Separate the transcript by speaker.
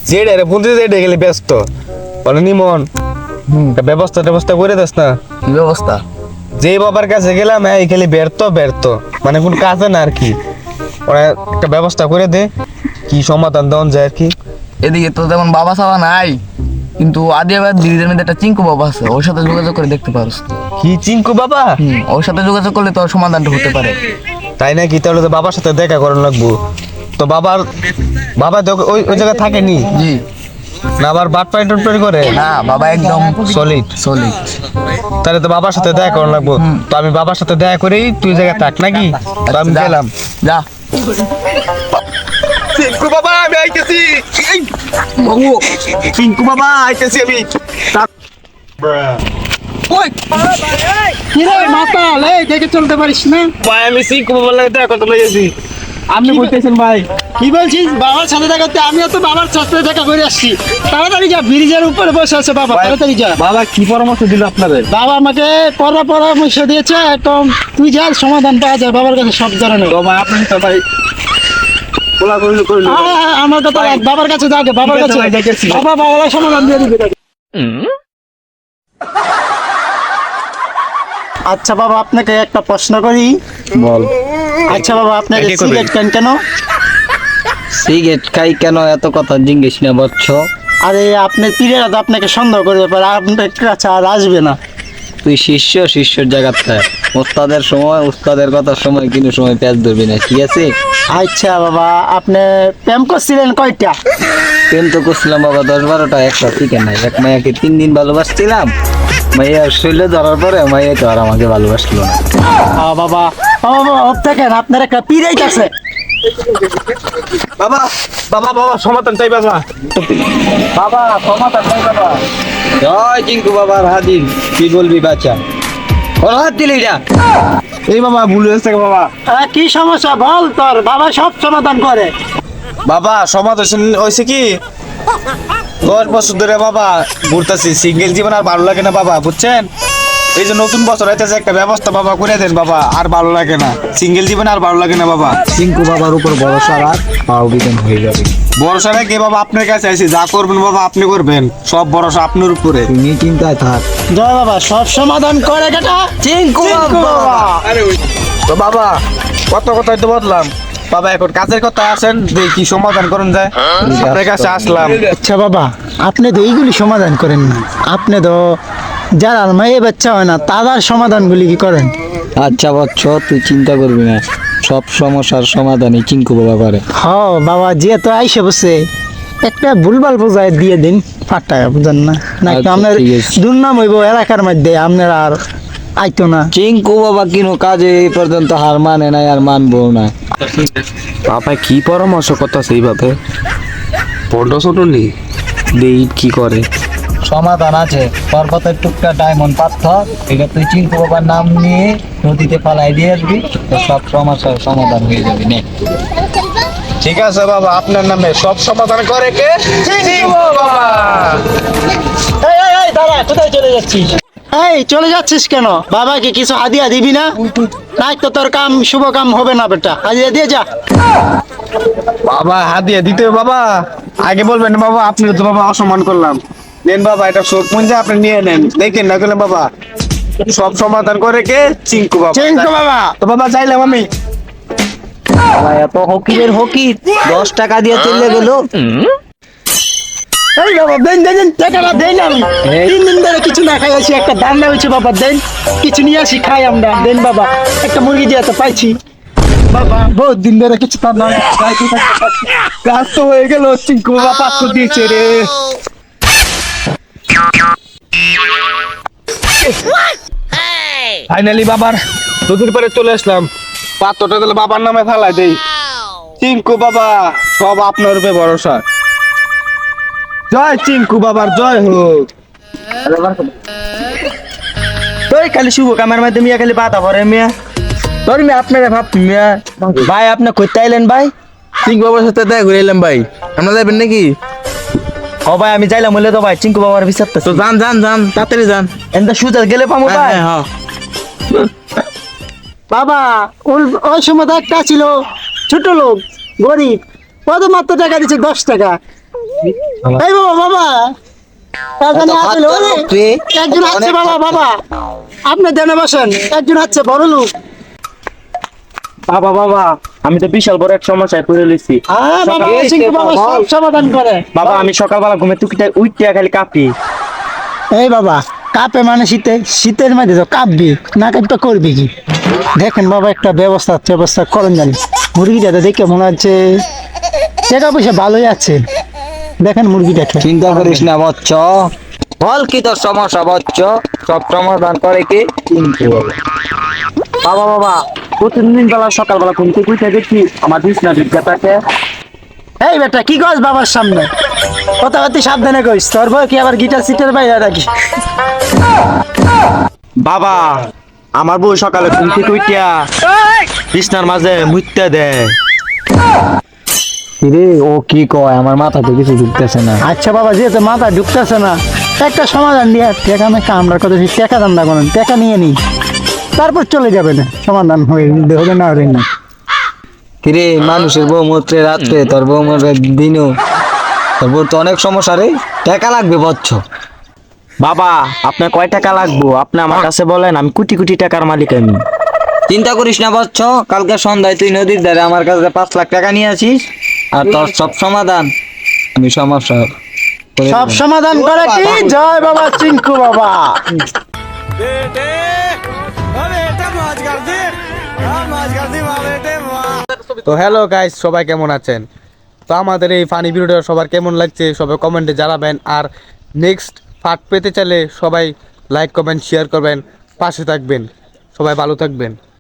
Speaker 1: যেটা রে ফোন দিতে যেটা গেলে ব্যস্ত বলে নিমন ব্যবস্থা করে দিস না।
Speaker 2: কি ব্যবস্থা?
Speaker 1: যে বাবার কাছে গেলাম হ্যাঁ খালি ব্যর্থ মানে কোন কাজে না আর কি। ওরা একটা ব্যবস্থা করে দে, কি সমাধান দেওয়া যায় আর কি।
Speaker 2: এদিকে তো তেমন বাবা সাবা নাই, কিন্তু আদিয়াবাদ দিদিদের মধ্যে একটা চিঙ্কু বাবা আছে, ওর সাথে যোগাযোগ করে দেখতে পারোস।
Speaker 1: কি চিঙ্কু বাবা?
Speaker 2: ওর সাথে যোগাযোগ করলে তোর সমাধানটা হতে পারে।
Speaker 1: তাই নাকি? তাহলে তো বাবার সাথে দেখা করানো লাগবো। তো বাবা তো ওই জায়গায় থাকেনি
Speaker 2: জি
Speaker 1: না, আবার বাট পাই করে
Speaker 2: না, বাবা একদম
Speaker 1: সলিড। তাহলে তো বাবার সাথে দেখা করানো লাগবো। তো আমি বাবার সাথে দেখা করেই তুই জায়গায় থাক নাকি? তো আমি গেলাম।
Speaker 2: যা।
Speaker 1: চিঙ্কু বাবা আমি আইতেছি। চিঙ্কু বাবা আইতেছি আমি।
Speaker 3: কি রে মাতাল, এই দেখে চলতে পারিস না?
Speaker 1: ভাই আমি চিঙ্কু বাবার লাগে দেখা করতে লেগেছি। আপনি বলতেছেন ভাই?
Speaker 3: কি বলছিস? বাবার সাথে দেখা করতে? আমিও তো বাবার সাথে দেখা করে আসছি। তাড়াতাড়ি যা, ব্রিজের উপরে বসে আছে বাবা, তাড়াতাড়ি যা।
Speaker 1: বাবা কি পরামর্শ দিল আপনাদের?
Speaker 3: বাবা আমাকে পরামর্শ দিয়েছে, একদম তুই যা, সমাধান পাওয়া যায় বাবার কাছে সব ধরনের।
Speaker 1: তো ভাই আপনি তো ভাই বলা কইলো
Speaker 3: আমার কথা রাখ, বাবার কাছে যাকে, বাবার কাছে বাবা বাবার সমাধান দিয়ে দিবে। আচ্ছা বাবা, আপনাকে একটা প্রশ্ন করি।
Speaker 1: বল।
Speaker 3: আচ্ছা বাবা, আপনাকে
Speaker 1: কি করবি?
Speaker 3: সিগারেট খান কেন?
Speaker 2: সিগারেট খাই কেন এত কথা জিজ্ঞেস না বচ্চ?
Speaker 3: আরে আপনার পীরেরা তো আপনাকে সন্দেহ করতে পারে, আপনার কাছে আর আসবে না।
Speaker 2: তুই শিষ্যর জায়গাতে উস্তাদের সময় উস্তাদের কথার সময় কোনো সময় প্যাচ ধরবি না, ঠিক আছে?
Speaker 3: আচ্ছা বাবা, আপনি প্রেম করছিলেন কয়টা?
Speaker 2: প্রেম তো করছিলাম বাবা 10-12টা, একটা চিকেন নাই। এক মাইয়াকে 3 দিন ভালোবাসছিলাম, মাইয়ার শৈলে ধরার পরে মাইয়া তো আর আমাকে ভালোবাসলো না।
Speaker 3: বাবা দেখেন আপনার একটা পীরেই আছে।
Speaker 1: বাবা বাবা বাবা সমাধান চাই বাবা। বাবা সমাধান চাই বাবা।
Speaker 2: জয় চিঙ্কু বাবার হাজির, কি বলবি বাচ্চা? ওর হাত দিলি যা।
Speaker 1: এই বাবা ভুল হয়েছে বাবা।
Speaker 3: কি সমস্যা বল, তোর বাবা সব সমাধান করে।
Speaker 1: বাবা সমাধান হয়েছে কি, 10 বছর ধরে বাবা ঘুরতেছি, সিঙ্গেল জীবন আর ভালো লাগে না বাবা, বুঝছেন? এই যে নতুন বছর হইতেছে, একটা ব্যবস্থা বাবা করে দেন বাবা, আর ভালো লাগে না সিঙ্গেল জীবন, আর ভালো লাগে না বাবা।
Speaker 2: চিঙ্কু বাবার উপর ভরসা রাখ, পাও বিধান হয়ে যাবে।
Speaker 1: ভরসা রেখে বাবা আপনার কাছে আইছি, যা করবেন বাবা আপনি করবেন, সব ভরসা আপনার উপরে।
Speaker 2: তুমি চিন্তায় থাক।
Speaker 3: জয় বাবা সব সমাধান করে কেটা
Speaker 2: চিঙ্কু বাবা।
Speaker 1: তো বাবা কথাই তো বললাম বাবা, এখন কাজের কথা আসেন, দেখি সমাধান করেন যায়। আপনার কাছে আসলাম।
Speaker 3: আচ্ছা বাবা, আপনি তো এইগুলি সমাধান করেন না, আপনি তো যারা মেয়ে বাচ্চা হয় না তাদের সমাধানগুলি কি করেন?
Speaker 2: আচ্ছা বচ্চ, তুই চিন্তা করবি না, সব সমস্যার সমাধানই চিঙ্কু বাবা করে।
Speaker 3: বাবা যেহেতু আইসে বসে একটা ভুলভাল বোঝায় দিয়ে দিন, 5 টাকা বুঝেন না না
Speaker 2: আচ্ছা,
Speaker 3: আপনার
Speaker 2: ঠিক আছে।
Speaker 3: দুর্নাম হইব এলাকার মধ্যে, আপনার আর আইতো না।
Speaker 2: চিঙ্কু বাবা কিনো কাজে এই পর্যন্ত হার মানে নাই, আর মানবো না।
Speaker 1: বাবা কি পরামর্শ করতেছে এইভাবে? পনেরো ছোট নেই দেই কি করে?
Speaker 2: সমাধান আছে, পর্বতের টুকটা ডায়মন্ড পাথর, এটা তুই চিঙ্কু বাবার নাম নিয়ে নদীতে পালাই দিয়ে আসবি, তো সব সমস্যার সমাধান হয়ে যাবে। নে
Speaker 1: ঠিক আছে বাবা, আপনার নামে সব সমাধান করে কে? বাবা
Speaker 3: এই দাঁড়া, কোথায় চলে যাচ্ছিস? এই চলে যাচ্ছিস কেন? বাবাকে কিছু হাদিয়া দিবি না? নাই তো তোর কাম শুভ কাম হবে না বেটা, হাদিয়া দিয়ে যা।
Speaker 1: বাবা হাত দিয়ে দিতে হবে বাবা, আগে বলবেন না বাবা, আপনি তো বাবা অসম্মান করলাম। নেন বাবা, এটা শোক মন যে আপনি নিয়ে নেন, দেখেন না গেলে বাবা সব সমাধান করে কে? চিঙ্কু বাবা।
Speaker 3: চিঙ্কু বাবা।
Speaker 1: তো বাবা চাইলাম আমি।
Speaker 2: এত হকিরের হকি 10 টাকা দিয়ে চলে গেল।
Speaker 3: এই বাবা দেন টাকাটা দেন, আমি 3 দিন ধরে কিছু না খাই আছি, একটা দান্না হয়েছে বাবা, দেন কিছু নিয়ে আসি খাই আমরা, দেন বাবা, একটা মুরগি দিয়ে তো পাইছি বাবা, বহুত দিন ধরে কিছু তো না
Speaker 1: কাজ তো হয়ে গেল, চিঙ্কু বাবা 500 দিয়েছে রে। ফাইনালি বাবার নদীর পারে চলে আসলাম, পাত্রটা তাহলে বাবার নামে ফেলাই দেই। চিঙ্কু বাবা সব আপনার উপরে ভরসা। জয় চিঙ্কু বাবার জয় হোক।
Speaker 2: তুই খালি শুভ কামের মধ্যে মিয়া খালি বাতা ভরে মিয়া, তোর মিয়া আপনারা ভাব মিয়া। ভাই আপনি কইতে আইলেন ভাই?
Speaker 4: চিঙ্কু বাবার সাথে দেখা করে এলাম ভাই, আমরা যাবেন নাকি?
Speaker 2: ও ভাই আমি যাইলাম বলে তো ভাই, চিঙ্কু বাবার বিচার
Speaker 4: তো যান তাড়াতাড়ি যান।
Speaker 2: এনটা সুজা গেলে পামো ভাই।
Speaker 4: হ্যাঁ
Speaker 3: বাবা। ওই সময় তো একটা ছিল ছোট লোক, গরিব, কত মাত্র টাকা দিচ্ছে 10 টাকা। এই বাবা বাবা এখানে
Speaker 2: এত
Speaker 3: আসলে
Speaker 2: খরচা
Speaker 3: ওরে,
Speaker 2: তুই?
Speaker 3: একজন আছে
Speaker 2: অনেক
Speaker 3: বাবা বাবা আপনি দেনে বসেন, একজন আছে বড় লোক।
Speaker 5: বাবা বাবা আমি তো বিশাল বড় এক সমস্যায় পড়ে লইছি।
Speaker 3: বাবা
Speaker 2: এই
Speaker 3: চিঙ্কু
Speaker 2: সে
Speaker 3: বাবা
Speaker 2: বল।
Speaker 3: সব সমাধান করে।
Speaker 5: বাবা আমি সকালবেলা ঘুমে টুকিটা উঠতে খালি কাঁপি।
Speaker 3: এই বাবা কাপে মানে শীতের মধ্যে তো কাঁপবি না, কাঁপটা করবি কি? দেখেন বাবা একটা ব্যবস্থা করেন জানি। মুরগিটা তো দেখে মনে হচ্ছে টাকা পয়সা ভালোই আছে। দেখেন মুরগিটাকে।
Speaker 2: চিন্তা করিস না বচ্চ, বল কি তোর সমস্যা বচ্চ, সব সমাধান করে কি চিন্তু বাবা।
Speaker 5: বাবা বাবা প্রতিদিন বেলা সকালবেলা ঘুম থেকে উঠে দেখি আমার বিছনা বিজ্ঞাতাকে।
Speaker 3: এই বেটা কি কস বাবার সামনে? কথাবার্তি সাবধানে কইস, তোর বউ কি আবার গিটার সিটের বাইরে নাকি?
Speaker 5: বাবা আমার বউ সকালে ঘুম থেকে উঠিয়া বিছনার মাঝে মুইত্যা দেয়।
Speaker 2: রে ও কি কয়, আমার মাথাতে কিছু ঢুকতেছে না।
Speaker 3: আচ্ছা বাবা যেহেতু মাথা ঢুকতেছে না, একটা সমাধান দিয়ে টাকা আমি কামড়ার কথা টাকা দাম না করেন, টাকা নিয়ে নিই, তারপর চলে যাবে না, সমাধান হবে না হবে না।
Speaker 2: কিরে মানুষের বউ মরতে রাত্রে, তোর বউ মরবে দিনও, তোর বউ তো অনেক সমস্যা রে, টাকা লাগবে বচ্চ।
Speaker 5: বাবা আপনার কয় টাকা লাগবো আপনি আমার কাছে বলেন, আমি কোটি কোটি টাকার মালিক আমি।
Speaker 2: চিন্তা করিস না বচ্চ, কালকে সন্ধ্যায় তুই নদীর ধারে আমার কাছে 5 লাখ টাকা নিয়ে আসিস, আর তোর সব সমাধান আমি সমস্যা করে
Speaker 3: সব
Speaker 2: দেব।
Speaker 3: সমাধান করে কি? জয় বাবা চিঙ্কু বাবা।
Speaker 1: তো হ্যালো গাইস, সবাই কেমন আছেন? তো আমাদের এই ফানি ভিডিওটা সবার কেমন লাগছে সবাই কমেন্টে জানাবেন। আর নেক্সট পার্ট পেতে চাইলে সবাই লাইক কমেন্ট শেয়ার করবেন, পাশে থাকবেন। সবাই ভালো থাকবেন।